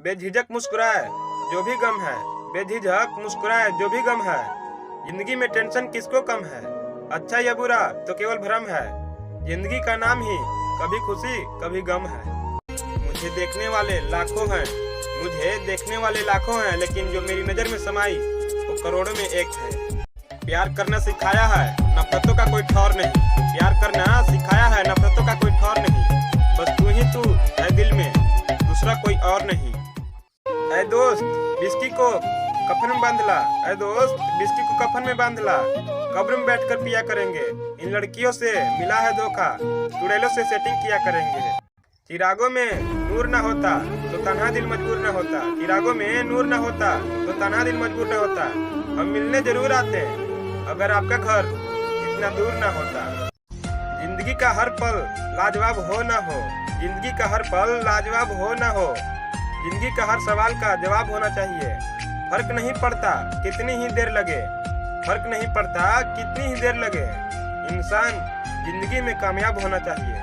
बेझिझक मुस्कुराए जो भी गम है, बेझिझक मुस्कुराए जो भी गम है। जिंदगी में टेंशन किसको कम है, अच्छा या बुरा तो केवल भ्रम है। जिंदगी का नाम ही कभी खुशी कभी गम है। मुझे देखने वाले लाखों हैं, लेकिन जो मेरी नजर में समाई वो करोड़ों में एक है। प्यार करना सिखाया है, नफरतों का कोई ठौर नहीं। प्यार करना सिखाया है, नफरतों का कोई ठौर नहीं। बस तू ही तू है दिल में, दूसरा कोई और नहीं। ऐ दोस्त बिस्की को कफन में बांध ला, ऐ दोस्त बिस्की को कफन में बांध ला। कब्र में बैठकर पिया करेंगे, इन लड़कियों से मिला है धोखा, चुड़ैलों से सेटिंग किया करेंगे। चिरागों में नूर न होता तो तन्हा दिल मजबूर न होता। चिरागों में नूर न होता तो तन्हा दिल मजबूर न होता। हम मिलने जरूर आते अगर आपका घर इतना दूर न होता। जिंदगी का हर पल लाजवाब हो न हो, जिंदगी का हर पल लाजवाब हो न हो। जिंदगी का हर सवाल का जवाब होना चाहिए। फर्क नहीं पड़ता कितनी ही देर लगे, फर्क नहीं पड़ता कितनी ही देर लगे। इंसान जिंदगी में कामयाब होना चाहिए।